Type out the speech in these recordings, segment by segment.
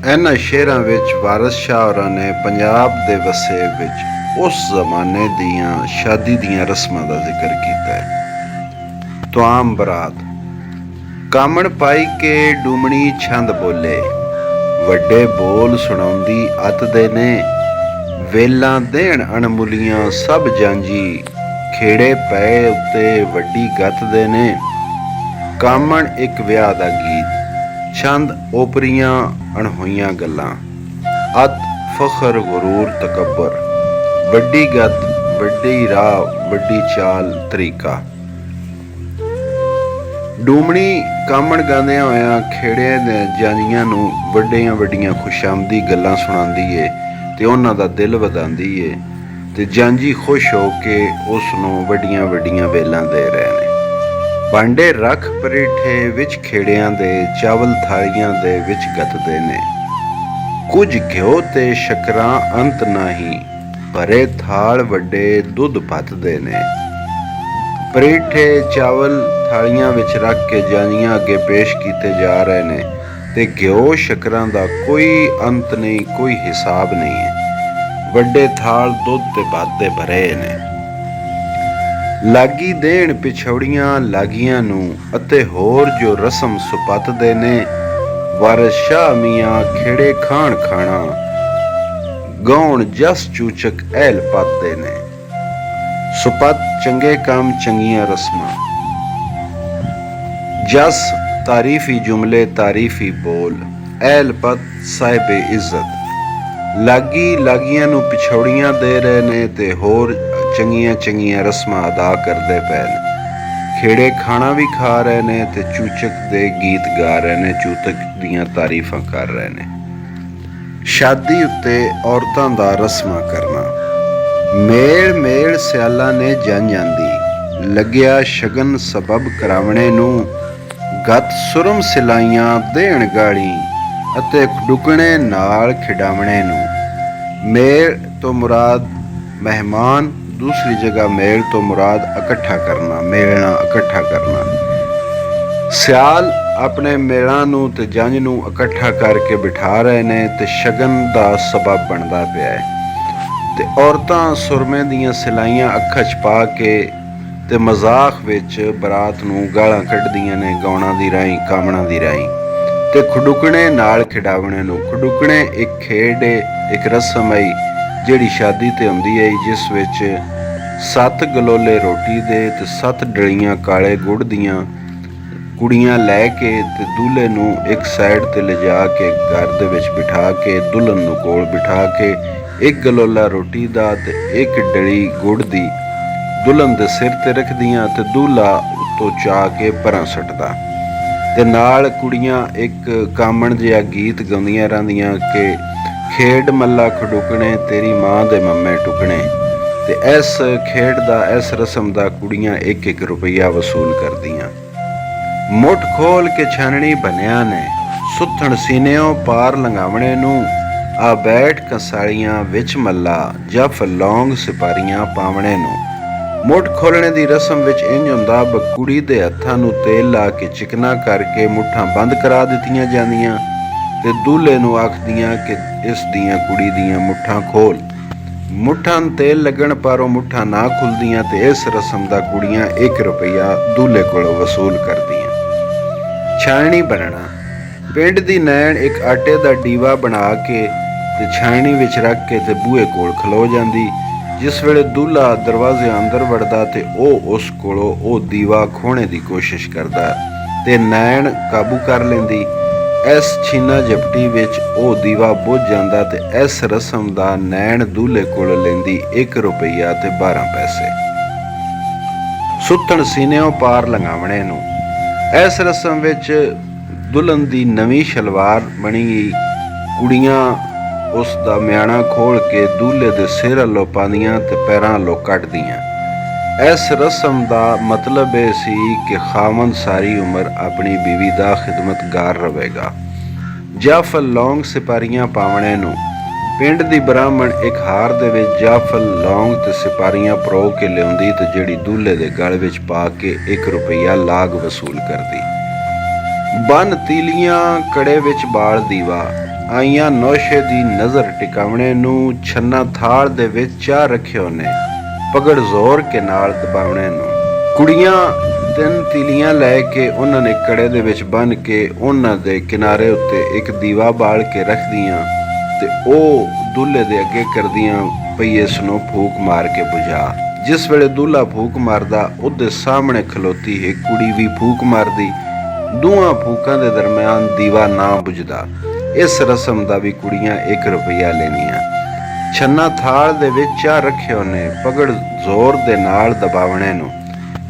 इन्हां शेरां विच वारिस शाह होरां ने पंजाब दे वसेब विच उस जमाने दियां शादी दियां रस्मां दा जिक्र कीता है। तुआम बरात कामण पाई के डूमणी छंद बोले, वड्डे बोल सुणाउंदी अत दे ने, वेलां देण अणमुलियां सब जांजी, खेड़े पए उत्ते वड्डी गत दे ने। कामण एक विआह दा गीत, छंद ओपरियां अणहोइयां गल्लां, अत फखर गुरूर तकबर, वड्डी गत वड्डी राह वड्डी चाल तरीका। डूमणी कामण गांदियां होइयां खेड़िਆਂ ਦੇ ਜਾਂਜੀਆਂ ਨੂੰ ਵੱਡੀਆਂ ਵੱਡੀਆਂ ਖੁਸ਼ਾਮਦੀ ਗੱਲਾਂ ਸੁਣਾਉਂਦੀ ਏ ਤੇ ਉਹਨਾਂ ਦਾ ਦਿਲ ਵਧਾਉਂਦੀ ਏ ਤੇ ਜਾਂਜੀ ਖੁਸ਼ ਹੋ ਕੇ ਉਸ ਨੂੰ ਵੱਡੀਆਂ ਵੱਡੀਆਂ ਵੇਲਾਂ ਦੇ ਰਹੇ ਨੇ। ਭਾਂਡੇ ਰੱਖ ਪਰੇਠੇ ਵਿੱਚ ਖੇੜਿਆਂ ਦੇ, ਚਾਵਲ ਥਾਲੀਆਂ ਦੇ ਵਿੱਚ ਗੱਤਦੇ ਨੇ। ਕੁਝ ਘਿਓ ਤੇ ਸ਼ੱਕਰਾਂ ਅੰਤ ਨਹੀਂ, ਭਰੇ ਥਾਲ ਵੱਡੇ ਦੁੱਧ ਪੱਤਦੇ ਨੇ। ਪਰੇਠੇ ਚਾਵਲ ਥਾਲੀਆਂ ਵਿੱਚ ਰੱਖ ਕੇ ਜਾਂਜੀਆਂ ਅੱਗੇ ਪੇਸ਼ ਕੀਤੇ ਜਾ ਰਹੇ ਨੇ ਤੇ ਘਿਓ ਸ਼ੱਕਰਾਂ ਦਾ ਕੋਈ ਅੰਤ ਨਹੀਂ, ਕੋਈ ਹਿਸਾਬ ਨਹੀਂ ਹੈ। ਵੱਡੇ ਥਾਲ ਦੁੱਧ ਤੇ ਭਾਤ ਦੇ ਭਰੇ ਨੇ। ਲਾਗੀ ਦੇਣ ਪਿਛੋੜੀਆਂ ਲਾਗੀਆਂ ਨੂੰ ਅਤੇ ਹੋਰ ਜੋ ਰਸਮ ਸੁਪੱਤਦੇ ਨੇ। ਵਾਰਿਸ ਸ਼ਾਹ ਮੀਆਂ ਖੇੜੇ ਖਾਣ ਖਾਣਾ, ਗਾਉਣ ਜਸ ਚੂਚਕ ਐਲ ਪੱਤਦੇ ਨੇ। ਸੁਪੱਤ ਚੰਗੇ ਕੰਮ ਚੰਗੀਆਂ ਰਸਮਾਂ, ਜਸ ਤਾਰੀਫੀ ਜੁਮਲੇ ਤਾਰੀਫੀ ਬੋਲ, ਐਲ ਪੱਤ ਸਾਹਿਬੇ ਇੱਜ਼ਤ। ਲਾਗੀ ਲਾਗੀਆਂ ਨੂੰ ਪਿਛੋੜੀਆਂ ਦੇ ਰਹੇ ਨੇ ਤੇ ਹੋਰ ਚੰਗੀਆਂ ਚੰਗੀਆਂ ਰਸਮਾਂ ਅਦਾ ਕਰਦੇ ਪਏ ਨੇ। ਖੇੜੇ ਖਾਣਾ ਵੀ ਖਾ ਰਹੇ ਨੇ ਤੇ ਚੂਚਕ ਦੇ ਗੀਤ ਗਾ ਰਹੇ ਨੇ, ਚੂਚਕ ਦੀਆਂ ਤਾਰੀਫਾਂ ਕਰ ਰਹੇ ਨੇ। ਸ਼ਾਦੀ ਉੱਤੇ ਔਰਤਾਂ ਦਾ ਰਸਮਾਂ ਕਰਨਾ। ਮੇਲ ਮੇਲ ਸਿਆਲਾਂ ਨੇ ਜੰਝ ਆਂਦੀ, ਲੱਗਿਆ ਸ਼ਗਨ ਸਬਬ ਕਰਾਵਣੇ ਨੂੰ। ਗਤ ਸੁਰਮ ਸਿਲਾਈਆਂ ਦੇਣ ਗਾਲੀ ਅਤੇ ਡੁਕਣੇ ਨਾਲ ਖਿਡਾਵਣੇ ਨੂੰ। ਮੇਲ ਤੋਂ ਮੁਰਾਦ ਮਹਿਮਾਨ, दूसरी जगह मेल तो मुराद इकट्ठा करना, मेलना इकट्ठा करना। सियाल अपने मेलों नूं ते जंज नूं इकट्ठा करके बिठा रहे ने ते शगन दा सबब बनदा पिया है। ते औरतां सुरमे दियां सिलाइयां अखां च पा के ते मजाक विच बरात नूं गालां कढदियां ने, गाउणां दी राहीं कामणां दी राहीं। ते खडुकणे नाल खिडावणे नूं। खडुकणे एक खेड है, एक रस्म है ਜਿਹੜੀ ਸ਼ਾਦੀ ਤੇ ਹੁੰਦੀ ਹੈ, ਜਿਸ ਵਿੱਚ 7 ਗਲੋਲੇ ਰੋਟੀ ਦੇ ਤੇ 7 ਡਲੀਆਂ ਕਾਲੇ ਗੁੜ ਦੀਆਂ ਕੁੜੀਆਂ ਲੈ ਕੇ ਤੇ ਦੂल्हे ਨੂੰ ਇੱਕ ਸਾਈਡ ਤੇ ਲਿਜਾ ਕੇ ਘਰ ਦੇ ਵਿੱਚ ਬਿਠਾ ਕੇ ਦੁਲਹਨ ਨੂੰ ਕੋਲ ਬਿਠਾ ਕੇ 1 ਗਲੋਲਾ ਰੋਟੀ ਦਾ ਤੇ 1 ਡਲੀ ਗੁੜ ਦੀ ਦੁਲਹਨ ਦੇ ਸਿਰ ਤੇ ਰੱਖਦੀਆਂ ਤੇ दूल्हा ਉੱਤੋਂ ਚਾ ਕੇ ਪਰਾਂ ਸੁੱਟਦਾ ਤੇ ਨਾਲ ਕੁੜੀਆਂ ਇੱਕ ਕਾਮਣ ਜਿਹਾ ਗੀਤ ਗਾਉਂਦੀਆਂ ਰਹਿੰਦੀਆਂ ਕਿ ਖੇਡ ਮੱਲਾ ਖਡੁਕਣੇ ਤੇਰੀ ਮਾਂ ਦੇ ਮੰਮੇ ਟੁਕਣੇ। ਤੇ ਇਸ ਖੇਡ ਦਾ, ਇਸ ਰਸਮ ਦਾ ਕੁੜੀਆਂ 1-1 ਰੁਪਈਆ ਵਸੂਲ ਕਰਦੀਆਂ। ਮੁੱਠ ਖੋਲ ਕੇ ਛਾਨਣੀ ਬਣਿਆ ਨੇ, ਸੁੱਥਣ ਸੀਨਿਓਂ ਪਾਰ ਲੰਘਾਵਣੇ ਨੂੰ। ਆ ਬੈਠ ਕੰਸਾਲੀਆਂ ਵਿੱਚ ਮੱਲਾ, ਜਫ ਲੌਂਗ ਸਿਪਾਰੀਆਂ ਪਾਵਣੇ ਨੂੰ। ਮੁੱਠ ਖੋਲਣੇ ਦੀ ਰਸਮ ਵਿੱਚ ਇੰਝ ਹੁੰਦਾ ਬ ਕੁੜੀ ਦੇ ਹੱਥਾਂ ਨੂੰ ਤੇਲ ਲਾ ਕੇ ਚਿਕਨਾ ਕਰਕੇ ਮੁੱਠਾਂ ਬੰਦ ਕਰਾ ਦਿੱਤੀਆਂ ਜਾਂਦੀਆਂ ਤੇ दूल्हे ਨੂੰ ਆਖਦੀਆਂ ਕਿ ਇਸ ਦੀਆਂ ਕੁੜੀ ਦੀਆਂ ਮੁੱਠਾਂ ਖੋਲ। ਮੁੱਠਾਂ ਨੂੰ ਤੇਲ ਲੱਗਣ ਪਰ ਉਹ ਮੁੱਠਾਂ ਨਾ ਖੁੱਲਦੀਆਂ ਤੇ ਇਸ ਰਸਮ ਦਾ ਕੁੜੀਆਂ 1 ਰੁਪਈਆ दूल्हे ਕੋਲੋਂ ਵਸੂਲ ਕਰਦੀਆਂ। ਛਾਣਨੀ ਬਣਨਾ। ਪਿੰਡ ਦੀ ਨੈਣ ਇੱਕ ਆਟੇ ਦਾ ਡੀਵਾ ਬਣਾ ਕੇ ਤੇ ਛਾਣਨੀ ਵਿੱਚ ਰੱਖ ਕੇ ਤੇ ਬੂਹੇ ਕੋਲ ਖਲੋ ਜਾਂਦੀ। ਜਿਸ ਵੇਲੇ दूल्हा ਦਰਵਾਜ਼ੇ ਅੰਦਰ ਵੜਦਾ ਤੇ ਉਹ ਉਸ ਕੋਲੋਂ ਉਹ ਦੀਵਾ ਖੋਹਣੇ ਦੀ ਕੋਸ਼ਿਸ਼ ਕਰਦਾ ਤੇ ਨੈਣ ਕਾਬੂ ਕਰ ਲੈਂਦੀ। ਇਸ ਛੀਨਾ ਝਪਟੀ ਵਿੱਚ ਉਹ ਦੀਵਾ ਬੁੱਝ ਜਾਂਦਾ ਤੇ ਇਸ ਰਸਮ ਦਾ ਨੈਣ दूल्हे ਕੋਲ ਲੈਂਦੀ 1 ਰੁਪਈਆ ਤੇ 12 ਪੈਸੇ। ਸੁੱਤਣ ਸੀਨਿਓਂ ਪਾਰ ਲੰਘਾਵਣੇ ਨੂੰ। ਇਸ ਰਸਮ ਵਿੱਚ ਦੁਲਹਨ ਦੀ ਨਵੀਂ ਸ਼ਲਵਾਰ ਬਣੀ ਕੁੜੀਆਂ ਉਸ ਦਾ ਮਿਆਣਾ ਖੋਲ ਕੇ दूल्हे ਦੇ ਸਿਰ ਵੱਲੋਂ ਪਾਉਂਦੀਆਂ ਤੇ ਪੈਰਾਂ ਵੱਲੋਂ ਕੱਢਦੀਆਂ। ਇਸ ਰਸਮ ਦਾ ਮਤਲਬ ਇਹ ਸੀ ਕਿ ਖਾਵੰਦ ਸਾਰੀ ਉਮਰ ਆਪਣੀ ਬੀਵੀ ਦਾ ਖਿਦਮਤਗਾਰ ਰਹੇਗਾ। ਜਾਫਲ ਲੌਂਗ ਸਿਪਾਰੀਆਂ ਪਾਵਣੇ ਨੂੰ। ਪਿੰਡ ਦੀ ਬ੍ਰਾਹਮਣ ਇੱਕ ਹਾਰ ਦੇ ਵਿੱਚ ਜਾਫਲ ਲੌਂਗ ਤੇ ਸਿਪਾਰੀਆਂ ਪਰੋ ਕੇ ਲਿਆਉਂਦੀ ਤੇ ਜਿਹੜੀ दूल्हे ਦੇ ਗਲ ਵਿੱਚ ਪਾ ਕੇ 1 ਰੁਪਈਆ ਲਾਗ ਵਸੂਲ ਕਰਦੀ। ਬੰਨ ਤੀਲੀਆਂ ਕੜੇ ਵਿੱਚ ਬਾਲ ਦੀਵਾ। ਆਈਆਂ ਨੌਸ਼ੇ ਦੀ ਨਜ਼ਰ ਟਿਕਾਵਣੇ ਨੂੰ, ਛੰਨਾ ਥਾਲ ਦੇ ਵਿੱਚ ਚਾਹ ਰੱਖਿਓ ਨੇ, ਪਗੜ ਜ਼ੋਰ ਕੇ ਨਾਲ ਦਬਾਵਣੇ ਨੂੰ। ਕੁੜੀਆਂ 3 ਤੀਲੀਆਂ ਲੈ ਕੇ ਉਹਨਾਂ ਨੇ ਕੜੇ ਦੇ ਵਿੱਚ ਬੰਨ੍ਹ ਕੇ ਉਹਨਾਂ ਦੇ ਕਿਨਾਰੇ ਉੱਤੇ ਇੱਕ ਦੀਵਾ ਬਾਲ ਕੇ ਰੱਖਦੀਆਂ ਤੇ ਉਹ ਦੁੱਲੇ ਦੇ ਅੱਗੇ ਕਰਦੀਆਂ ਪਈ ਇਸ ਨੂੰ ਫੂਕ ਮਾਰ ਕੇ ਬੁਝਾ। ਜਿਸ ਵੇਲੇ ਦੁੱਲਾ ਫੂਕ ਮਾਰਦਾ ਉਹਦੇ ਸਾਹਮਣੇ ਖਲੋਤੀ ਇੱਕ ਕੁੜੀ ਵੀ ਫੂਕ ਮਾਰਦੀ। ਦੋਵਾਂ ਫੂਕਾਂ ਦੇ ਦਰਮਿਆਨ ਦੀਵਾ ਨਾ ਬੁਝਦਾ। ਇਸ ਰਸਮ ਦਾ ਵੀ ਕੁੜੀਆਂ 1 ਰੁਪਈਆ ਲੈਣੀਆਂ। ਛੰਨਾ ਥਾਲ ਦੇ ਵਿੱਚ ਚਾਹ ਰੱਖਿਓ ਨੇ, ਪਗੜ ਜ਼ੋਰ ਦੇ ਨਾਲ ਦਬਾਵਣੇ ਨੂੰ।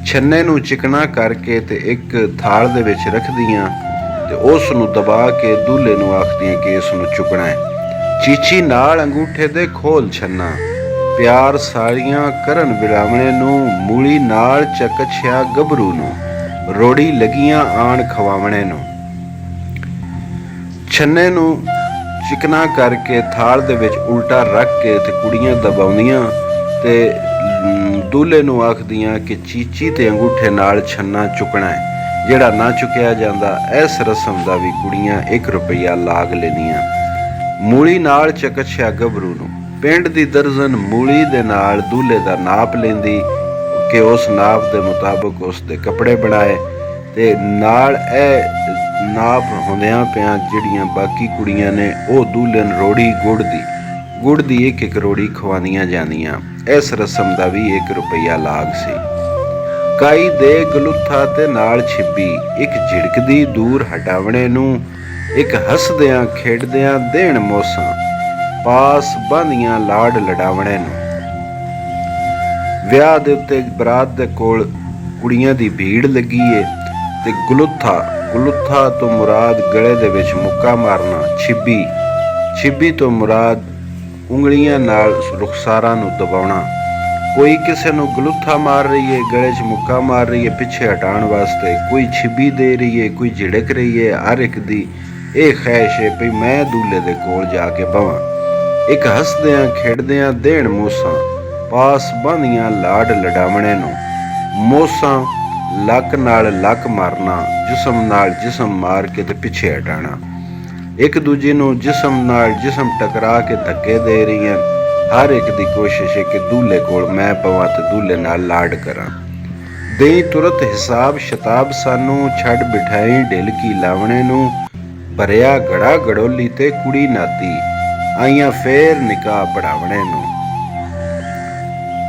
ਛੰਨੇ ਨੂੰ ਚਿਕਣਾ ਕਰਕੇ ਤੇ ਇੱਕ ਥਾਲ ਦੇ ਵਿੱਚ ਰੱਖਦੀਆਂ ਤੇ ਉਸ ਨੂੰ ਦਬਾ ਕੇ ਦੂਲੇ ਨੂੰ ਆਖਦੀਆਂ ਕਿ ਇਸ ਨੂੰ ਚੁੱਕਣਾ ਹੈ। ਚੀਚੀ ਨਾਲ ਅੰਗੂਠੇ ਦੇ ਖੋਲ ਛੰਨਾ, ਪਿਆਰ ਸਾਰੀਆਂ ਕਰਨ ਬਿਲਾਵਣੇ ਨੂੰ, ਮੂਲੀ ਨਾਲ ਚੱਕਛਿਆ ਗੱਭਰੂ ਨੂੰ, ਰੋੜੀ ਲੱਗੀਆਂ ਆਣ ਖਵਾਵਣੇ ਨੂੰ। ਛੰਨੇ ਨੂੰ ਚਿਕਨਾ ਕਰਕੇ ਥਾਲ ਦੇ ਵਿੱਚ ਉਲਟਾ ਰੱਖ ਕੇ ਤੇ ਕੁੜੀਆਂ ਦਬਾਉਂਦੀਆਂ ਤੇ ਦੂਲੇ ਨੂੰ ਆਖਦੀਆਂ ਕਿ ਚੀਚੀ ਤੇ ਅੰਗੂਠੇ ਨਾਲ ਛੰਨਾ ਚੁੱਕਣਾ ਹੈ। ਜਿਹੜਾ ਨਾ ਚੁੱਕਿਆ ਜਾਂਦਾ, ਇਸ ਰਸਮ ਦਾ ਵੀ ਕੁੜੀਆਂ 1 ਰੁਪਈਆ ਲਾਗ ਲੈਣੀਆਂ। ਮੂਲੀ ਨਾਲ ਚੱਕਛਿਆ ਗੱਭਰੂ ਨੂੰ, ਪਿੰਡ ਦੀ ਦਰਜਨ ਮੂਲੀ ਦੇ ਨਾਲ ਦੂਲੇ ਦਾ ਨਾਪ ਲੈਂਦੀ ਕਿ ਉਸ ਨਾਪ ਦੇ ਮੁਤਾਬਕ ਉਸ ਦੇ ਕੱਪੜੇ ਬਣਾਏ ਤੇ ਨਾਲ ਇਹ ਨਾਪ ਹੁੰਦਿਆਂ ਪਿਆਂ ਜਿਹੜੀਆਂ ਬਾਕੀ ਕੁੜੀਆਂ ਨੇ ਉਹ ਦੂਲੇ ਨੂੰ ਰੋੜੀ ਗੁੜ ਦੀ 1 ਰੋੜੀ ਖਵਾਉਂਦੀਆਂ ਜਾਂਦੀਆਂ। ਇਸ ਰਸਮ ਦਾ ਵੀ 1 ਰੁਪਈਆ ਲਾਗ ਸੀ। ਕਾਈ ਦੇ ਗਲੂਥਾ ਤੇ ਨਾਲ ਛਿੱਬੀ, ਇੱਕ ਝਿੜਕਦੀ ਦੂਰ ਹਟਾਵਣੇ ਨੂੰ, ਇੱਕ ਹੱਸਦਿਆਂ ਖੇਡਦਿਆਂ ਦੇਣ ਮੋਸਾਂ, ਪਾਸ ਬਾਂਦੀਆਂ ਲਾਡ ਲਡਾਵਣੇ ਨੂੰ। ਵਿਆਹ ਦੇ ਉੱਤੇ ਬਰਾਤ ਦੇ ਕੋਲ ਕੁੜੀਆਂ ਦੀ ਭੀੜ ਲੱਗੀ ਏ ਤੇ ਗਲੂਥਾ ਤੋਂ ਮੁਰਾਦ ਗਲੇ ਦੇ ਵਿੱਚ ਮੁੱਕਾ ਮਾਰਨਾ। ਛਿੱਬੀ ਤੋਂ ਮੁਰਾਦ ਉਂਗਲੀਆਂ ਨਾਲ ਰੁਖਸਾਰਾਂ ਨੂੰ ਦਬਾਉਣਾ। ਕੋਈ ਕਿਸੇ ਨੂੰ ਗਲੂਥਾ ਮਾਰ ਰਹੀ ਹੈ, ਗਲੇ 'ਚ ਮੁੱਕਾ ਮਾਰ ਰਹੀ ਹੈ ਪਿੱਛੇ ਹਟਾਉਣ ਵਾਸਤੇ, ਕੋਈ ਛਿੱਬੀ ਦੇ ਰਹੀ ਹੈ, ਕੋਈ ਝਿੜਕ ਰਹੀ ਹੈ। ਹਰ ਇੱਕ ਦੀ ਇਹ ਖਹਿਸ਼ ਹੈ ਵੀ ਮੈਂ ਦੂਲੇ ਦੇ ਕੋਲ ਜਾ ਕੇ ਬਵਾਂ। ਇੱਕ ਹੱਸਦਿਆਂ ਖੇਡਦਿਆਂ ਦੇਣ ਮੋਸਾਂ, ਪਾਸ ਬਾਂਦੀਆਂ ਲਾਡ ਲਡਾਵਣੇ ਨੂੰ। ਮੋਸਾਂ ਲੱਕ ਨਾਲ ਲੱਕ ਮਾਰਨਾ, ਜਿਸਮ ਨਾਲ ਜਿਸਮ ਮਾਰ ਕੇ ਤੇ ਪਿੱਛੇ ਹਟਾਉਣਾ। ਇੱਕ ਦੂਜੇ ਨੂੰ ਜਿਸਮ ਨਾਲ ਜਿਸਮ ਟਕਰਾ ਕੇ ਧੱਕੇ ਦੇ ਰਹੀਆਂ। ਹਰ ਇੱਕ ਦੀ ਕੋਸ਼ਿਸ਼ ਹੈ ਕਿ ਦੂਲੇ ਕੋਲ ਮੈਂ ਪਵਾਂ ਤੇ ਦੂਲੇ ਨਾਲ ਲਾਡ ਕਰਾਂ। ਦੇਈ ਤੁਰਤ ਹਿਸਾਬ ਸ਼ਤਾਬ ਸਾਨੂੰ, ਛੱਡ ਬਿਠਾਈ ਢਿਲਕੀ ਲਾਵਣੇ ਨੂੰ। ਭਰਿਆ ਘੜਾ ਗੜੋਲੀ ਤੇ ਕੁੜੀ ਨਾਤੀ, ਆਈਆਂ ਫੇਰ ਨਿਕਾਹ ਪੜਾਵਣੇ ਨੂੰ।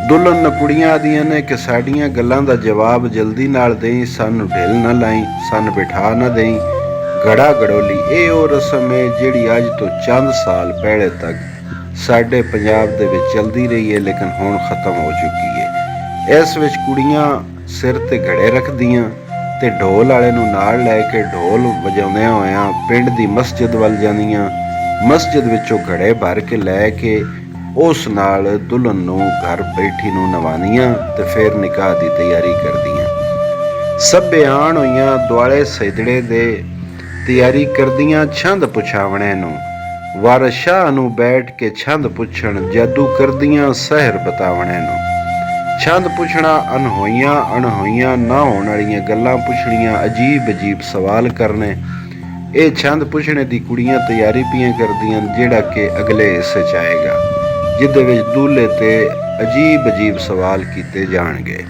ਦੁਲਹਨ ਕੁੜੀਆਂ ਆਦੀਆਂ ਨੇ ਕਿ ਸਾਡੀਆਂ ਗੱਲਾਂ ਦਾ ਜਵਾਬ ਜਲਦੀ ਨਾਲ ਦੇਈ, ਸਾਨੂੰ ਢਿੱਲ ਨਾ ਲਾਈ, ਸਾਨੂੰ ਬਿਠਾ ਨਾ ਦੇਈ। ਘੜਾ ਗੜੋਲੀ ਇਹ ਉਹ ਰਸਮ ਹੈ ਜਿਹੜੀ ਅੱਜ ਤੋਂ ਚੰਦ ਸਾਲ ਪਹਿਲੇ ਤੱਕ ਸਾਡੇ ਪੰਜਾਬ ਦੇ ਵਿੱਚ ਚਲਦੀ ਰਹੀ ਹੈ, ਲੇਕਿਨ ਹੁਣ ਖਤਮ ਹੋ ਚੁੱਕੀ ਹੈ। ਇਸ ਵਿੱਚ ਕੁੜੀਆਂ ਸਿਰ ਤੇ ਘੜੇ ਰੱਖਦੀਆਂ ਤੇ ਢੋਲ ਵਾਲੇ ਨੂੰ ਨਾਲ ਲੈ ਕੇ ਢੋਲ ਵਜਾਉਂਦਿਆਂ ਹੋਇਆਂ ਪਿੰਡ ਦੀ ਮਸਜਿਦ ਵੱਲ ਜਾਂਦੀਆਂ। ਮਸਜਿਦ ਵਿੱਚੋਂ ਘੜੇ ਭਰ ਕੇ ਲੈ ਕੇ ਉਸ ਨਾਲ ਦੁਲਹਨ ਨੂੰ ਘਰ ਬੈਠੀ ਨੂੰ ਨਵਾਉਂਦੀਆਂ ਤੇ ਫਿਰ ਨਿਕਾਹ ਦੀ ਤਿਆਰੀ ਕਰਦੀਆਂ। ਸਭੇ ਆਣ ਹੋਈਆਂ ਦੁਆਲੇ ਸਜੜੇ ਦੇ, ਤਿਆਰੀ ਕਰਦੀਆਂ ਛੰਦ ਪੁਛਾਵਣੇ ਨੂੰ। ਵਾਰਿਸ ਸ਼ਾਹ ਨੂੰ ਬੈਠ ਕੇ ਛੰਦ ਪੁੱਛਣ, ਜਾਦੂ ਕਰਦੀਆਂ ਸਹਿਰ ਬਤਾਵਣੇ ਨੂੰ। ਛੰਦ ਪੁੱਛਣਾ, ਅਣਹੋਈਆਂ ਨਾ ਹੋਣ ਵਾਲੀਆਂ ਗੱਲਾਂ ਪੁੱਛਣੀਆਂ, ਅਜੀਬ ਸਵਾਲ ਕਰਨੇ। ਇਹ ਛੰਦ ਪੁੱਛਣੇ ਦੀ ਕੁੜੀਆਂ ਤਿਆਰੀ ਪਈਆਂ ਕਰਦੀਆਂ, ਜਿਹੜਾ ਕਿ ਅਗਲੇ ਹਿੱਸੇ 'ਚ ਆਏਗਾ, ਜਿਹਦੇ ਵਿੱਚ ਦੂਲੇ ਤੇ ਅਜੀਬ ਸਵਾਲ ਕੀਤੇ ਜਾਣਗੇ।